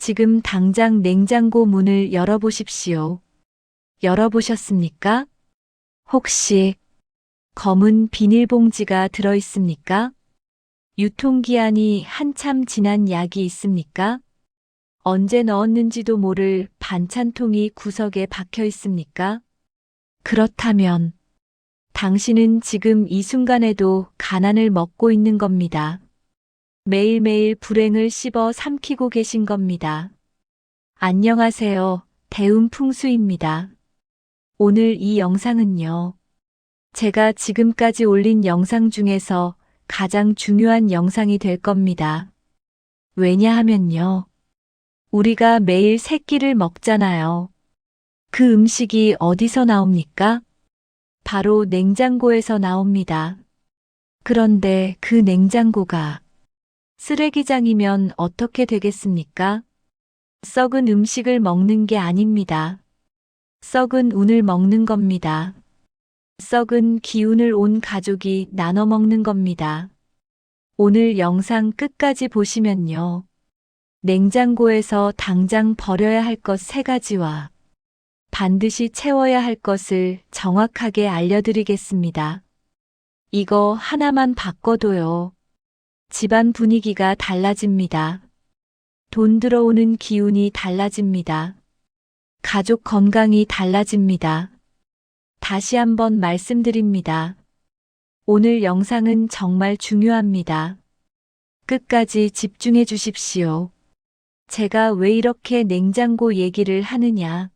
지금 당장 냉장고 문을 열어보십시오. 열어보셨습니까? 혹시 검은 비닐봉지가 들어있습니까? 유통기한이 한참 지난 약이 있습니까? 언제 넣었는지도 모를 반찬통이 구석에 박혀 있습니까? 그렇다면 당신은 지금 이 순간에도 가난을 먹고 있는 겁니다. 매일매일 불행을 씹어 삼키고 계신 겁니다. 안녕하세요. 대운풍수입니다. 오늘 이 영상은요. 제가 지금까지 올린 영상 중에서 가장 중요한 영상이 될 겁니다. 왜냐하면요. 우리가 매일 세 끼를 먹잖아요. 그 음식이 어디서 나옵니까? 바로 냉장고에서 나옵니다. 그런데 그 냉장고가 쓰레기장이면 어떻게 되겠습니까? 썩은 음식을 먹는 게 아닙니다. 썩은 운을 먹는 겁니다. 썩은 기운을 온 가족이 나눠 먹는 겁니다. 오늘 영상 끝까지 보시면요. 냉장고에서 당장 버려야 할 것 3가지와 반드시 채워야 할 것을 정확하게 알려드리겠습니다. 이거 하나만 바꿔도요. 집안 분위기가 달라집니다. 돈 들어오는 기운이 달라집니다. 가족 건강이 달라집니다. 다시 한번 말씀드립니다. 오늘 영상은 정말 중요합니다. 끝까지 집중해 주십시오. 제가 왜 이렇게 냉장고 얘기를 하느냐?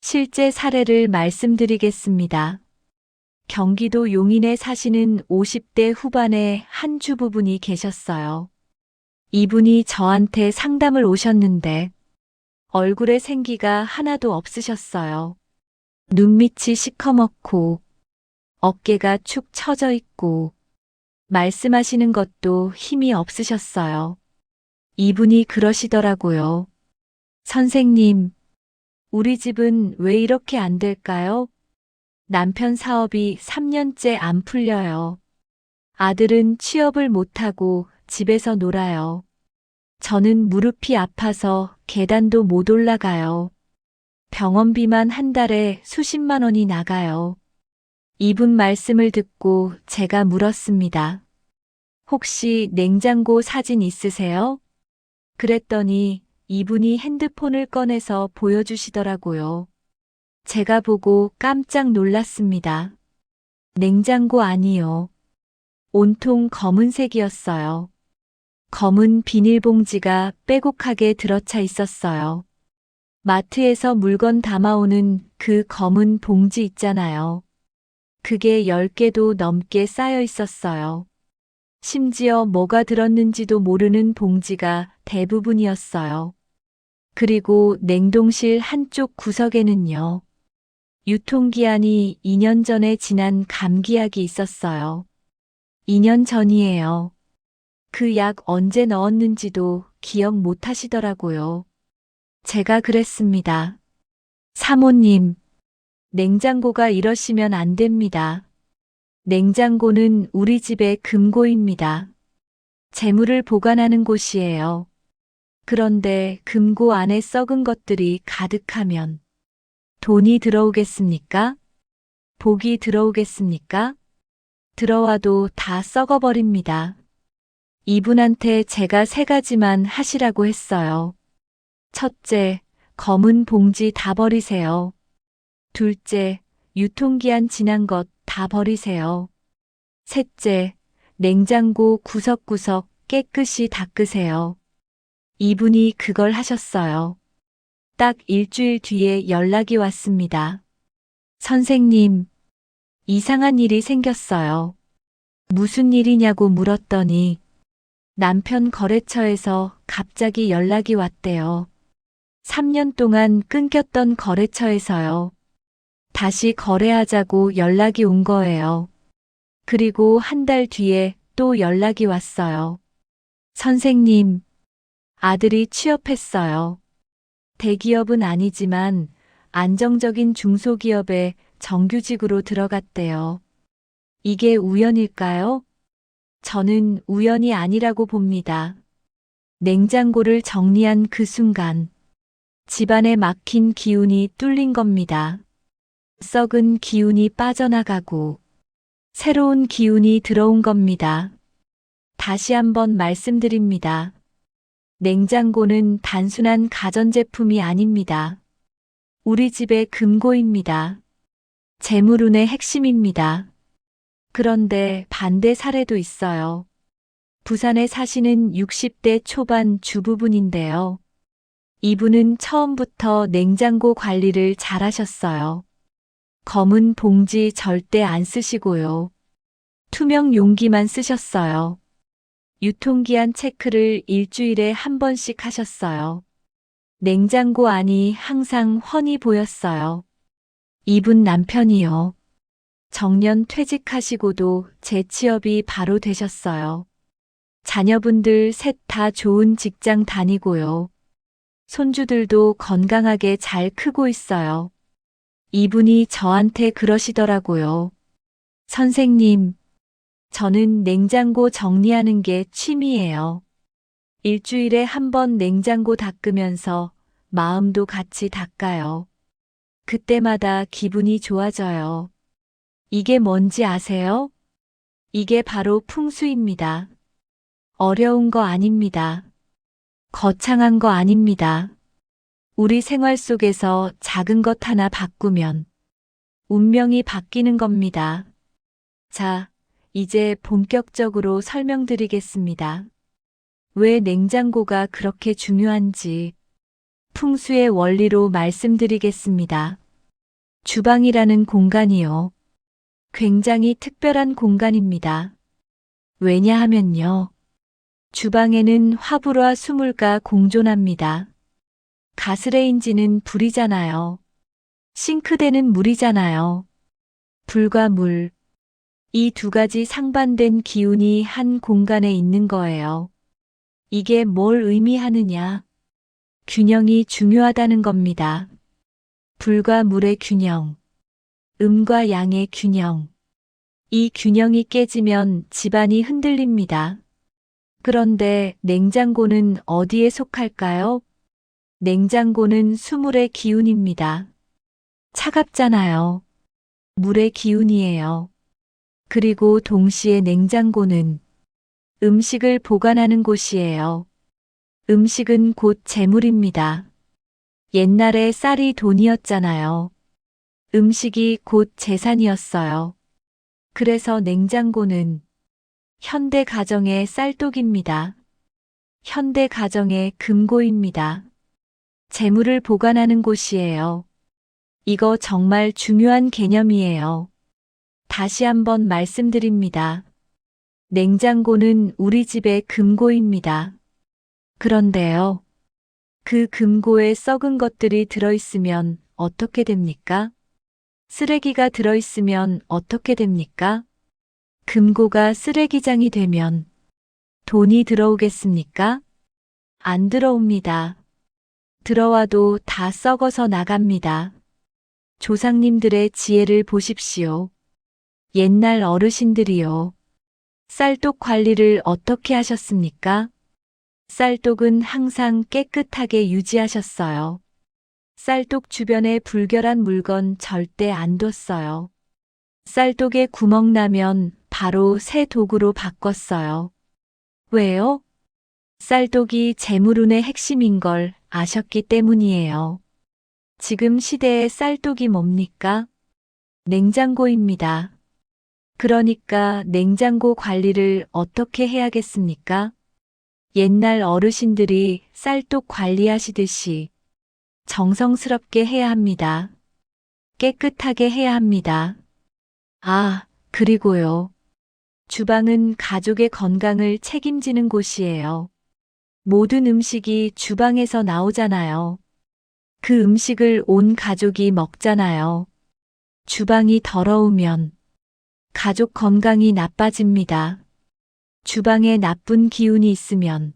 실제 사례를 말씀드리겠습니다. 경기도 용인에 사시는 50대 후반의 한 주부분이 계셨어요. 이분이 저한테 상담을 오셨는데 얼굴에 생기가 하나도 없으셨어요. 눈밑이 시커멓고 어깨가 축 처져 있고 말씀하시는 것도 힘이 없으셨어요. 이분이 그러시더라고요. 선생님, 우리 집은 왜 이렇게 안 될까요? 남편 사업이 3년째 안 풀려요. 아들은 취업을 못하고 집에서 놀아요. 저는 무릎이 아파서 계단도 못 올라가요. 병원비만 한 달에 수십만 원이 나가요. 이분 말씀을 듣고 제가 물었습니다. 혹시 냉장고 사진 있으세요? 그랬더니 이분이 핸드폰을 꺼내서 보여주시더라고요. 제가 보고 깜짝 놀랐습니다. 냉장고 아니요. 온통 검은색이었어요. 검은 비닐봉지가 빼곡하게 들어차 있었어요. 마트에서 물건 담아오는 그 검은 봉지 있잖아요. 그게 10개도 넘게 쌓여 있었어요. 심지어 뭐가 들었는지도 모르는 봉지가 대부분이었어요. 그리고 냉동실 한쪽 구석에는요. 유통기한이 2년 전에 지난 감기약이 있었어요. 2년 전이에요. 그 약 언제 넣었는지도 기억 못 하시더라고요. 제가 그랬습니다. 사모님, 냉장고가 이러시면 안 됩니다. 냉장고는 우리 집의 금고입니다. 재물을 보관하는 곳이에요. 그런데 금고 안에 썩은 것들이 가득하면 돈이 들어오겠습니까? 복이 들어오겠습니까? 들어와도 다 썩어버립니다. 이분한테 제가 3가지만 하시라고 했어요. 첫째, 검은 봉지 다 버리세요. 둘째, 유통기한 지난 것 다 버리세요. 셋째, 냉장고 구석구석 깨끗이 닦으세요. 이분이 그걸 하셨어요. 딱 일주일 뒤에 연락이 왔습니다. 선생님, 이상한 일이 생겼어요. 무슨 일이냐고 물었더니 남편 거래처에서 갑자기 연락이 왔대요. 3년 동안 끊겼던 거래처에서요. 다시 거래하자고 연락이 온 거예요. 그리고 한 달 뒤에 또 연락이 왔어요. 선생님, 아들이 취업했어요. 대기업은 아니지만 안정적인 중소기업에 정규직으로 들어갔대요. 이게 우연일까요? 저는 우연이 아니라고 봅니다. 냉장고를 정리한 그 순간 집안에 막힌 기운이 뚫린 겁니다. 썩은 기운이 빠져나가고 새로운 기운이 들어온 겁니다. 다시 한번 말씀드립니다. 냉장고는 단순한 가전제품이 아닙니다. 우리 집의 금고입니다. 재물운의 핵심입니다. 그런데 반대 사례도 있어요. 부산에 사시는 60대 초반 주부분인데요. 이분은 처음부터 냉장고 관리를 잘하셨어요. 검은 봉지 절대 안 쓰시고요. 투명 용기만 쓰셨어요. 유통기한 체크를 일주일에 한 번씩 하셨어요. 냉장고 안이 항상 훤히 보였어요. 이분 남편이요. 정년 퇴직하시고도 재취업이 바로 되셨어요. 자녀분들 셋 다 좋은 직장 다니고요. 손주들도 건강하게 잘 크고 있어요. 이분이 저한테 그러시더라고요. 선생님, 저는 냉장고 정리하는 게 취미예요. 일주일에 한 번 냉장고 닦으면서 마음도 같이 닦아요. 그때마다 기분이 좋아져요. 이게 뭔지 아세요? 이게 바로 풍수입니다. 어려운 거 아닙니다. 거창한 거 아닙니다. 우리 생활 속에서 작은 것 하나 바꾸면 운명이 바뀌는 겁니다. 자, 이제 본격적으로 설명드리겠습니다. 왜 냉장고가 그렇게 중요한지 풍수의 원리로 말씀드리겠습니다. 주방이라는 공간이요. 굉장히 특별한 공간입니다. 왜냐하면요. 주방에는 화불과 수물과 공존합니다. 가스레인지는 불이잖아요. 싱크대는 물이잖아요. 불과 물. 이 두 가지 상반된 기운이 한 공간에 있는 거예요. 이게 뭘 의미하느냐? 균형이 중요하다는 겁니다. 불과 물의 균형. 음과 양의 균형. 이 균형이 깨지면 집안이 흔들립니다. 그런데 냉장고는 어디에 속할까요? 냉장고는 수물의 기운입니다. 차갑잖아요. 물의 기운이에요. 그리고 동시에 냉장고는 음식을 보관하는 곳이에요. 음식은 곧 재물입니다. 옛날에 쌀이 돈이었잖아요. 음식이 곧 재산이었어요. 그래서 냉장고는 현대 가정의 쌀독입니다. 현대 가정의 금고입니다. 재물을 보관하는 곳이에요. 이거 정말 중요한 개념이에요. 다시 한번 말씀드립니다. 냉장고는 우리 집의 금고입니다. 그런데요. 그 금고에 썩은 것들이 들어있으면 어떻게 됩니까? 쓰레기가 들어있으면 어떻게 됩니까? 금고가 쓰레기장이 되면 돈이 들어오겠습니까? 안 들어옵니다. 들어와도 다 썩어서 나갑니다. 조상님들의 지혜를 보십시오. 옛날 어르신들이요. 쌀독 관리를 어떻게 하셨습니까? 쌀독은 항상 깨끗하게 유지하셨어요. 쌀독 주변에 불결한 물건 절대 안 뒀어요. 쌀독에 구멍 나면 바로 새 독으로 바꿨어요. 왜요? 쌀독이 재물운의 핵심인 걸 아셨기 때문이에요. 지금 시대의 쌀독이 뭡니까? 냉장고입니다. 그러니까 냉장고 관리를 어떻게 해야겠습니까? 옛날 어르신들이 쌀독 관리하시듯이 정성스럽게 해야 합니다. 깨끗하게 해야 합니다. 아, 그리고요. 주방은 가족의 건강을 책임지는 곳이에요. 모든 음식이 주방에서 나오잖아요. 그 음식을 온 가족이 먹잖아요. 주방이 더러우면 가족 건강이 나빠집니다. 주방에 나쁜 기운이 있으면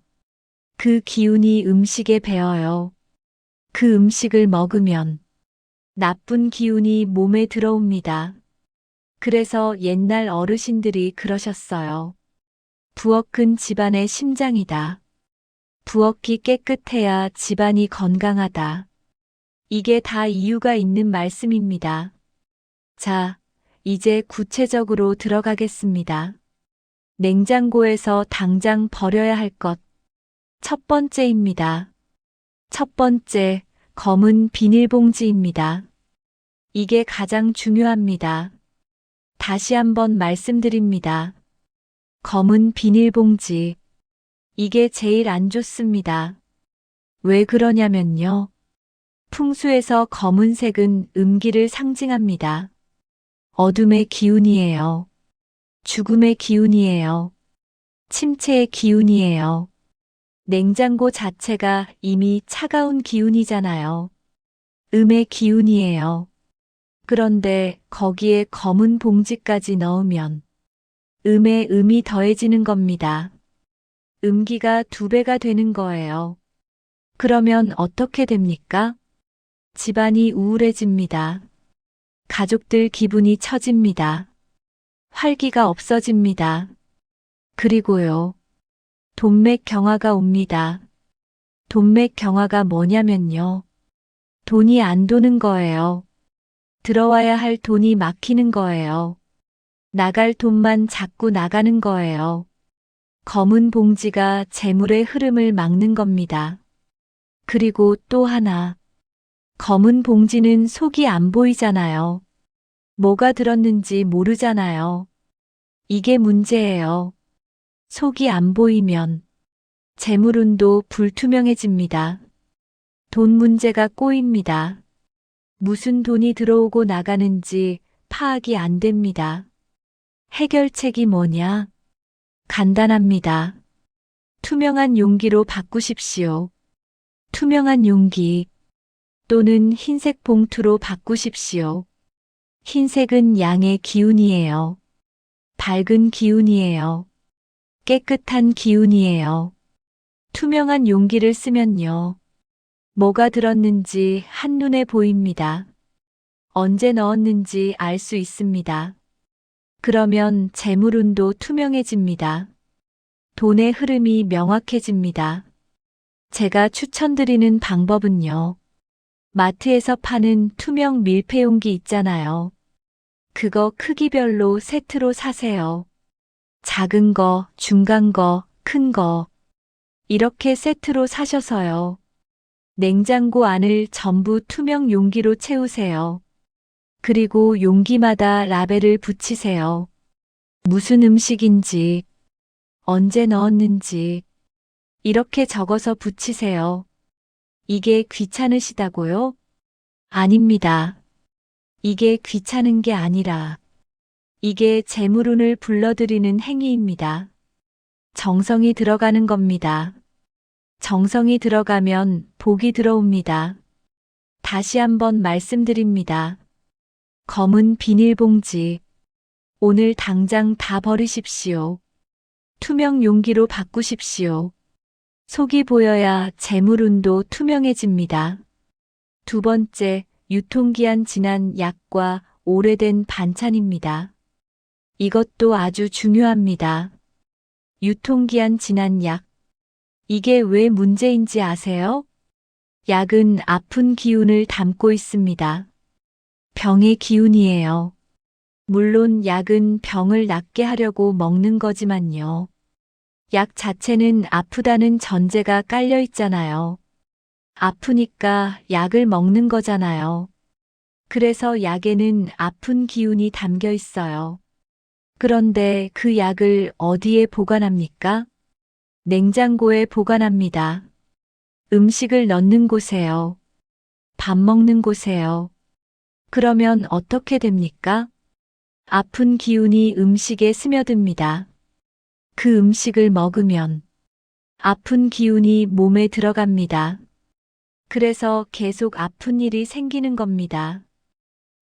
그 기운이 음식에 배어요. 그 음식을 먹으면 나쁜 기운이 몸에 들어옵니다. 그래서 옛날 어르신들이 그러셨어요. 부엌은 집안의 심장이다. 부엌이 깨끗해야 집안이 건강하다. 이게 다 이유가 있는 말씀입니다. 자, 이제 구체적으로 들어가겠습니다. 냉장고에서 당장 버려야 할 것. 첫 번째입니다. 첫 번째, 검은 비닐봉지입니다. 이게 가장 중요합니다. 다시 한번 말씀드립니다. 검은 비닐봉지. 이게 제일 안 좋습니다. 왜 그러냐면요. 풍수에서 검은색은 음기를 상징합니다. 어둠의 기운이에요. 죽음의 기운이에요. 침체의 기운이에요. 냉장고 자체가 이미 차가운 기운이잖아요. 음의 기운이에요. 그런데 거기에 검은 봉지까지 넣으면 음에 음이 더해지는 겁니다. 음기가 2배가 되는 거예요. 그러면 어떻게 됩니까? 집안이 우울해집니다. 가족들 기분이 처집니다. 활기가 없어집니다. 그리고요. 돈맥 경화가 옵니다. 돈맥 경화가 뭐냐면요. 돈이 안 도는 거예요. 들어와야 할 돈이 막히는 거예요. 나갈 돈만 자꾸 나가는 거예요. 검은 봉지가 재물의 흐름을 막는 겁니다. 그리고 또 하나. 검은 봉지는 속이 안 보이잖아요. 뭐가 들었는지 모르잖아요. 이게 문제예요. 속이 안 보이면 재물운도 불투명해집니다. 돈 문제가 꼬입니다. 무슨 돈이 들어오고 나가는지 파악이 안 됩니다. 해결책이 뭐냐? 간단합니다. 투명한 용기로 바꾸십시오. 투명한 용기 또는 흰색 봉투로 바꾸십시오. 흰색은 양의 기운이에요. 밝은 기운이에요. 깨끗한 기운이에요. 투명한 용기를 쓰면요. 뭐가 들었는지 한눈에 보입니다. 언제 넣었는지 알 수 있습니다. 그러면 재물운도 투명해집니다. 돈의 흐름이 명확해집니다. 제가 추천드리는 방법은요. 마트에서 파는 투명 밀폐용기 있잖아요. 그거 크기별로 세트로 사세요. 작은 거, 중간 거, 큰 거. 이렇게 세트로 사셔서요. 냉장고 안을 전부 투명 용기로 채우세요. 그리고 용기마다 라벨을 붙이세요. 무슨 음식인지, 언제 넣었는지, 이렇게 적어서 붙이세요. 이게 귀찮으시다고요? 아닙니다. 이게 귀찮은 게 아니라, 이게 재물운을 불러들이는 행위입니다. 정성이 들어가는 겁니다. 정성이 들어가면 복이 들어옵니다. 다시 한번 말씀드립니다. 검은 비닐봉지. 오늘 당장 다 버리십시오. 투명 용기로 바꾸십시오. 속이 보여야 재물운도 투명해집니다. 두 번째, 유통기한 지난 약과 오래된 반찬입니다. 이것도 아주 중요합니다. 유통기한 지난 약. 이게 왜 문제인지 아세요? 약은 아픈 기운을 담고 있습니다. 병의 기운이에요. 물론 약은 병을 낫게 하려고 먹는 거지만요. 약 자체는 아프다는 전제가 깔려 있잖아요. 아프니까 약을 먹는 거잖아요. 그래서 약에는 아픈 기운이 담겨 있어요. 그런데 그 약을 어디에 보관합니까? 냉장고에 보관합니다. 음식을 넣는 곳에요. 밥 먹는 곳에요. 그러면 어떻게 됩니까? 아픈 기운이 음식에 스며듭니다. 그 음식을 먹으면 아픈 기운이 몸에 들어갑니다. 그래서 계속 아픈 일이 생기는 겁니다.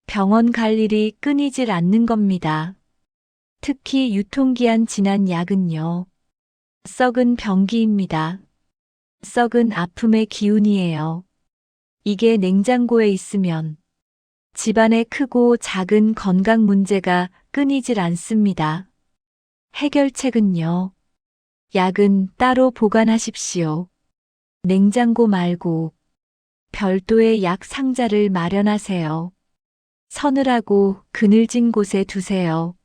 병원 갈 일이 끊이질 않는 겁니다. 특히 유통기한 지난 약은요. 썩은 병기입니다. 썩은 아픔의 기운이에요. 이게 냉장고에 있으면 집안의 크고 작은 건강 문제가 끊이질 않습니다. 해결책은요. 약은 따로 보관하십시오. 냉장고 말고 별도의 약 상자를 마련하세요. 서늘하고 그늘진 곳에 두세요.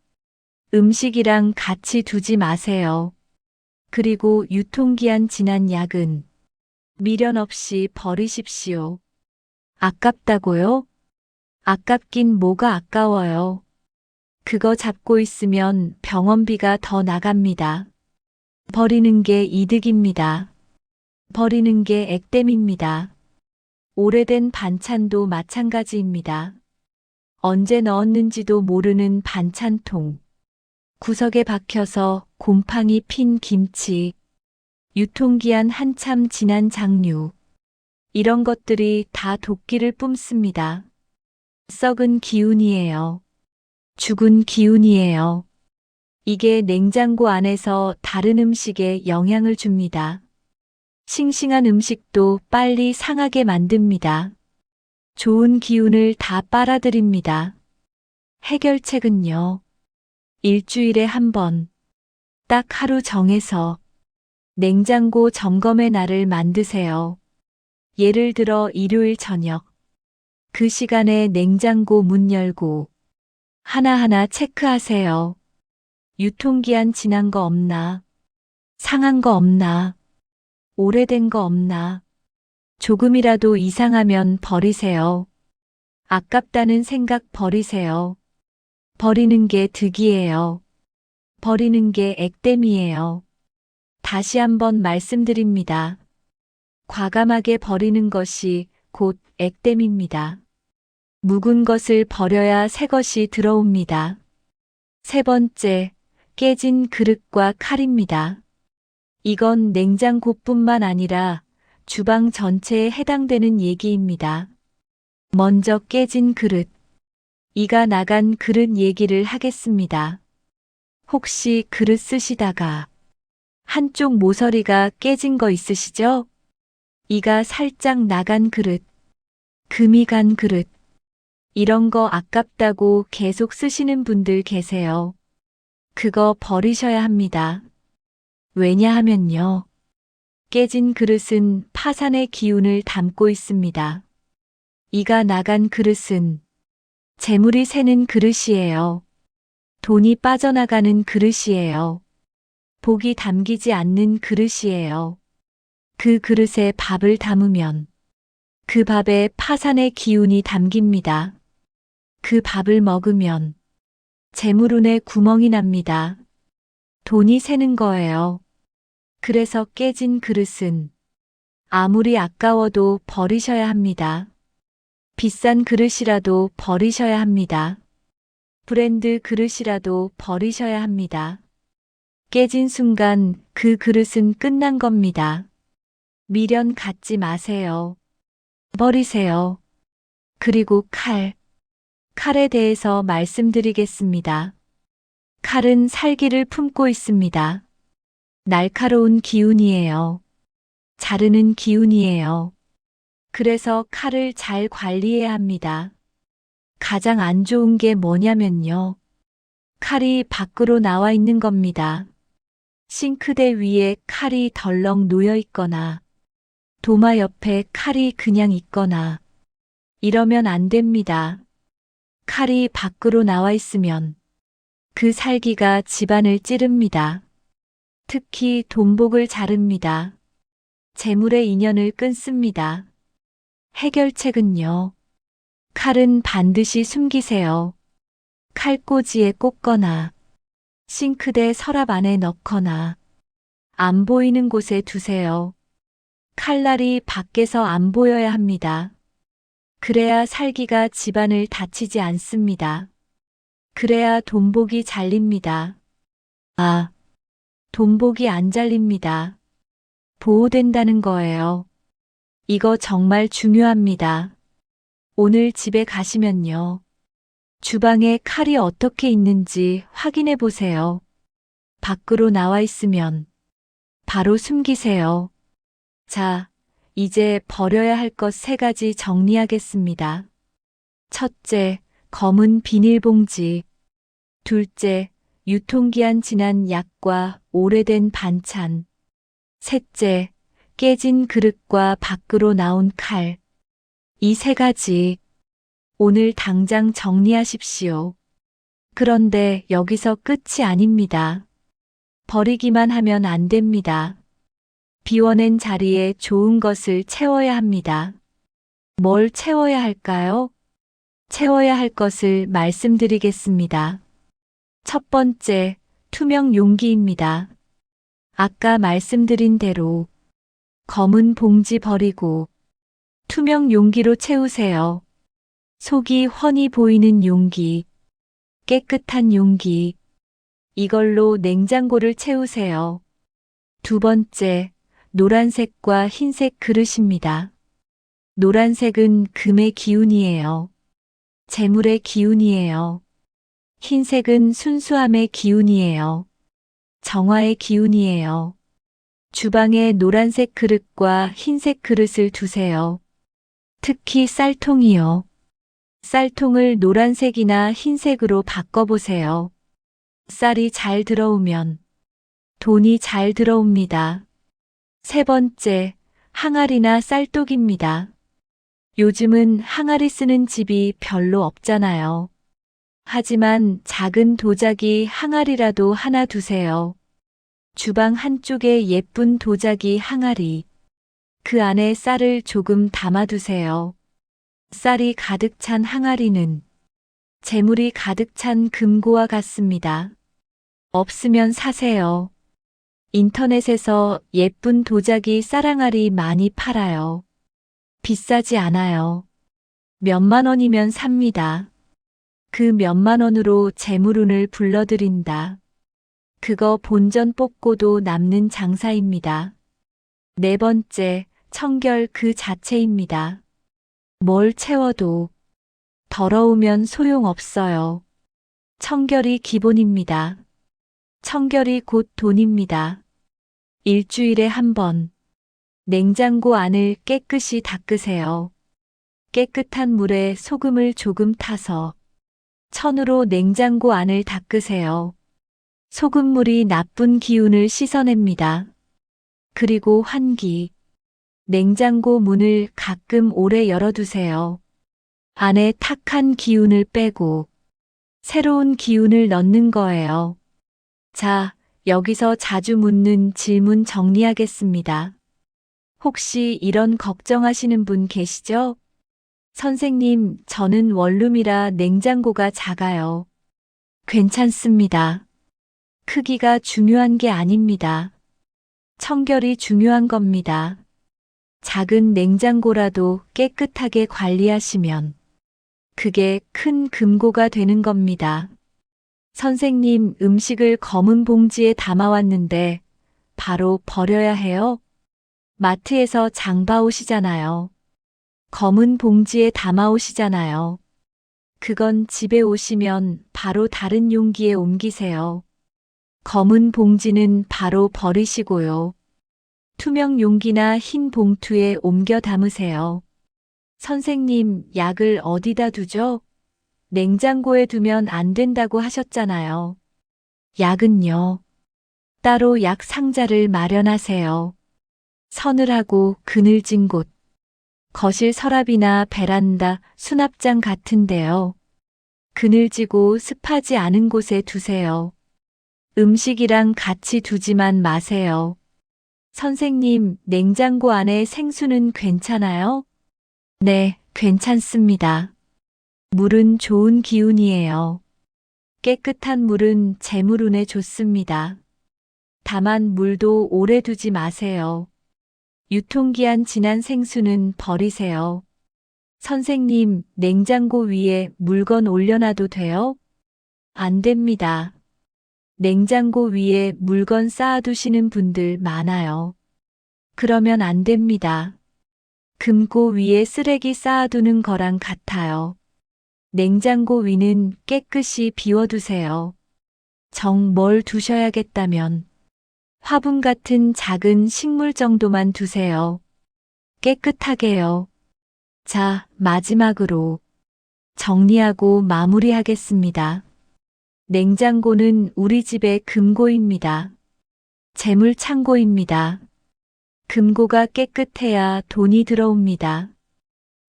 음식이랑 같이 두지 마세요. 그리고 유통기한 지난 약은 미련 없이 버리십시오. 아깝다고요? 아깝긴 뭐가 아까워요. 그거 잡고 있으면 병원비가 더 나갑니다. 버리는 게 이득입니다. 버리는 게 액땜입니다. 오래된 반찬도 마찬가지입니다. 언제 넣었는지도 모르는 반찬통. 구석에 박혀서 곰팡이 핀 김치. 유통기한 한참 지난 장류. 이런 것들이 다 도끼를 뿜습니다. 썩은 기운이에요. 죽은 기운이에요. 이게 냉장고 안에서 다른 음식에 영향을 줍니다. 싱싱한 음식도 빨리 상하게 만듭니다. 좋은 기운을 다 빨아들입니다. 해결책은요. 일주일에 한 번, 딱 하루 정해서 냉장고 점검의 날을 만드세요. 예를 들어 일요일 저녁. 그 시간에 냉장고 문 열고 하나하나 체크하세요. 유통기한 지난 거 없나? 상한 거 없나? 오래된 거 없나? 조금이라도 이상하면 버리세요. 아깝다는 생각 버리세요. 버리는 게 득이에요. 버리는 게 액땜이에요. 다시 한번 말씀드립니다. 과감하게 버리는 것이 곧 액땜입니다. 묵은 것을 버려야 새 것이 들어옵니다. 세 번째, 깨진 그릇과 칼입니다. 이건 냉장고뿐만 아니라 주방 전체에 해당되는 얘기입니다. 먼저 깨진 그릇. 이가 나간 그릇 얘기를 하겠습니다. 혹시 그릇 쓰시다가 한쪽 모서리가 깨진 거 있으시죠? 이가 살짝 나간 그릇, 금이 간 그릇. 이런 거 아깝다고 계속 쓰시는 분들 계세요. 그거 버리셔야 합니다. 왜냐하면요. 깨진 그릇은 파산의 기운을 담고 있습니다. 이가 나간 그릇은 재물이 새는 그릇이에요. 돈이 빠져나가는 그릇이에요. 복이 담기지 않는 그릇이에요. 그 그릇에 밥을 담으면 그 밥에 파산의 기운이 담깁니다. 그 밥을 먹으면 재물운에 구멍이 납니다. 돈이 새는 거예요. 그래서 깨진 그릇은 아무리 아까워도 버리셔야 합니다. 비싼 그릇이라도 버리셔야 합니다. 브랜드 그릇이라도 버리셔야 합니다. 깨진 순간 그 그릇은 끝난 겁니다. 미련 갖지 마세요. 버리세요. 그리고 칼에 대해서 말씀드리겠습니다. 칼은 살기를 품고 있습니다. 날카로운 기운이에요. 자르는 기운이에요. 그래서 칼을 잘 관리해야 합니다. 가장 안 좋은 게 뭐냐면요. 칼이 밖으로 나와 있는 겁니다. 싱크대 위에 칼이 덜렁 놓여 있거나 도마 옆에 칼이 그냥 있거나 이러면 안 됩니다. 칼이 밖으로 나와 있으면 그 살기가 집안을 찌릅니다. 특히 돈복을 자릅니다. 재물의 인연을 끊습니다. 해결책은요. 칼은 반드시 숨기세요. 칼꽂이에 꽂거나 싱크대 서랍 안에 넣거나 안 보이는 곳에 두세요. 칼날이 밖에서 안 보여야 합니다. 그래야 살기가 집안을 다치지 않습니다. 그래야 돈복이 잘립니다. 돈복이 안 잘립니다. 보호된다는 거예요. 이거 정말 중요합니다. 오늘 집에 가시면요. 주방에 칼이 어떻게 있는지 확인해 보세요. 밖으로 나와 있으면 바로 숨기세요. 자, 이제 버려야 할 것 3가지 정리하겠습니다. 첫째, 검은 비닐봉지. 둘째, 유통기한 지난 약과 오래된 반찬. 셋째, 깨진 그릇과 밖으로 나온 칼. 이 세 가지 오늘 당장 정리하십시오. 그런데 여기서 끝이 아닙니다. 버리기만 하면 안 됩니다. 비워낸 자리에 좋은 것을 채워야 합니다. 뭘 채워야 할까요? 채워야 할 것을 말씀드리겠습니다. 첫 번째, 투명 용기입니다. 아까 말씀드린 대로 검은 봉지 버리고 투명 용기로 채우세요. 속이 훤히 보이는 용기, 깨끗한 용기, 이걸로 냉장고를 채우세요. 두 번째, 노란색과 흰색 그릇입니다. 노란색은 금의 기운이에요. 재물의 기운이에요. 흰색은 순수함의 기운이에요. 정화의 기운이에요. 주방에 노란색 그릇과 흰색 그릇을 두세요. 특히 쌀통이요. 쌀통을 노란색이나 흰색으로 바꿔보세요. 쌀이 잘 들어오면 돈이 잘 들어옵니다. 세 번째, 항아리나 쌀독입니다. 요즘은 항아리 쓰는 집이 별로 없잖아요. 하지만 작은 도자기 항아리라도 하나 두세요. 주방 한쪽에 예쁜 도자기 항아리. 그 안에 쌀을 조금 담아두세요. 쌀이 가득 찬 항아리는 재물이 가득 찬 금고와 같습니다. 없으면 사세요. 인터넷에서 예쁜 도자기 쌀항아리 많이 팔아요. 비싸지 않아요. 몇만 원이면 삽니다. 그 몇만 원으로 재물운을 불러들인다. 그거 본전 뽑고도 남는 장사입니다. 네 번째, 청결 그 자체입니다. 뭘 채워도 더러우면 소용없어요. 청결이 기본입니다. 청결이 곧 돈입니다. 일주일에 한 번 냉장고 안을 깨끗이 닦으세요. 깨끗한 물에 소금을 조금 타서 천으로 냉장고 안을 닦으세요. 소금물이 나쁜 기운을 씻어냅니다. 그리고 환기. 냉장고 문을 가끔 오래 열어두세요. 안에 탁한 기운을 빼고 새로운 기운을 넣는 거예요. 자, 여기서 자주 묻는 질문 정리하겠습니다. 혹시 이런 걱정하시는 분 계시죠? 선생님, 저는 원룸이라 냉장고가 작아요. 괜찮습니다. 크기가 중요한 게 아닙니다. 청결이 중요한 겁니다. 작은 냉장고라도 깨끗하게 관리하시면 그게 큰 금고가 되는 겁니다. 선생님, 음식을 검은 봉지에 담아왔는데 바로 버려야 해요? 마트에서 장 봐오시잖아요. 검은 봉지에 담아오시잖아요. 그건 집에 오시면 바로 다른 용기에 옮기세요. 검은 봉지는 바로 버리시고요. 투명 용기나 흰 봉투에 옮겨 담으세요. 선생님, 약을 어디다 두죠? 냉장고에 두면 안 된다고 하셨잖아요. 약은요. 따로 약 상자를 마련하세요. 서늘하고 그늘진 곳, 거실 서랍이나 베란다, 수납장 같은데요. 그늘지고 습하지 않은 곳에 두세요. 음식이랑 같이 두지만 마세요. 선생님, 냉장고 안에 생수는 괜찮아요? 네, 괜찮습니다. 물은 좋은 기운이에요. 깨끗한 물은 재물운에 좋습니다. 다만 물도 오래 두지 마세요. 유통기한 지난 생수는 버리세요. 선생님, 냉장고 위에 물건 올려놔도 돼요? 안 됩니다. 냉장고 위에 물건 쌓아두시는 분들 많아요. 그러면 안 됩니다. 금고 위에 쓰레기 쌓아두는 거랑 같아요. 냉장고 위는 깨끗이 비워두세요. 정 뭘 두셔야겠다면 화분 같은 작은 식물 정도만 두세요. 깨끗하게요. 자, 마지막으로 정리하고 마무리하겠습니다. 냉장고는 우리 집의 금고입니다. 재물 창고입니다. 금고가 깨끗해야 돈이 들어옵니다.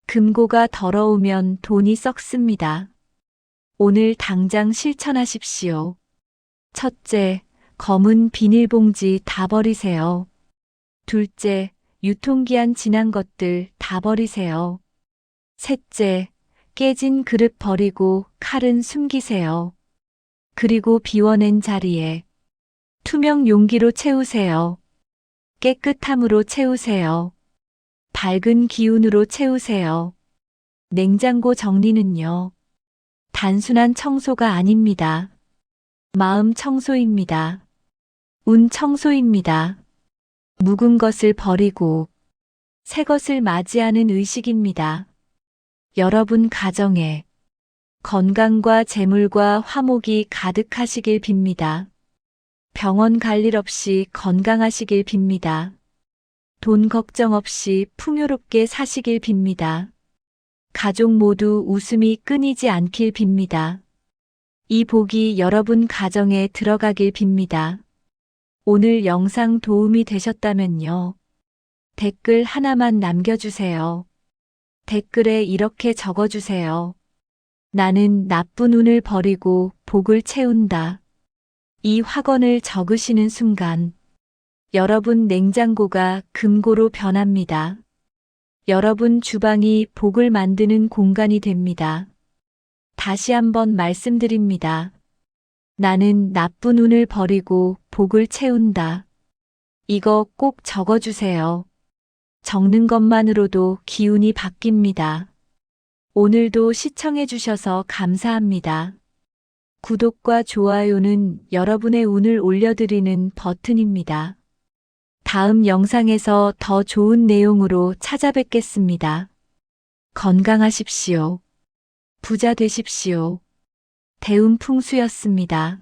금고가 더러우면 돈이 썩습니다. 오늘 당장 실천하십시오. 첫째, 검은 비닐봉지 다 버리세요. 둘째, 유통기한 지난 것들 다 버리세요. 셋째, 깨진 그릇 버리고 칼은 숨기세요. 그리고 비워낸 자리에 투명 용기로 채우세요. 깨끗함으로 채우세요. 밝은 기운으로 채우세요. 냉장고 정리는요, 단순한 청소가 아닙니다. 마음 청소입니다. 운 청소입니다. 묵은 것을 버리고 새 것을 맞이하는 의식입니다. 여러분 가정에 건강과 재물과 화목이 가득하시길 빕니다. 병원 갈 일 없이 건강하시길 빕니다. 돈 걱정 없이 풍요롭게 사시길 빕니다. 가족 모두 웃음이 끊이지 않길 빕니다. 이 복이 여러분 가정에 들어가길 빕니다. 오늘 영상 도움이 되셨다면요, 댓글 하나만 남겨주세요. 댓글에 이렇게 적어주세요. 나는 나쁜 운을 버리고 복을 채운다. 이 확언을 적으시는 순간 여러분 냉장고가 금고로 변합니다. 여러분 주방이 복을 만드는 공간이 됩니다. 다시 한번 말씀드립니다. 나는 나쁜 운을 버리고 복을 채운다. 이거 꼭 적어주세요. 적는 것만으로도 기운이 바뀝니다. 오늘도 시청해주셔서 감사합니다. 구독과 좋아요는 여러분의 운을 올려드리는 버튼입니다. 다음 영상에서 더 좋은 내용으로 찾아뵙겠습니다. 건강하십시오. 부자 되십시오. 대운풍수였습니다.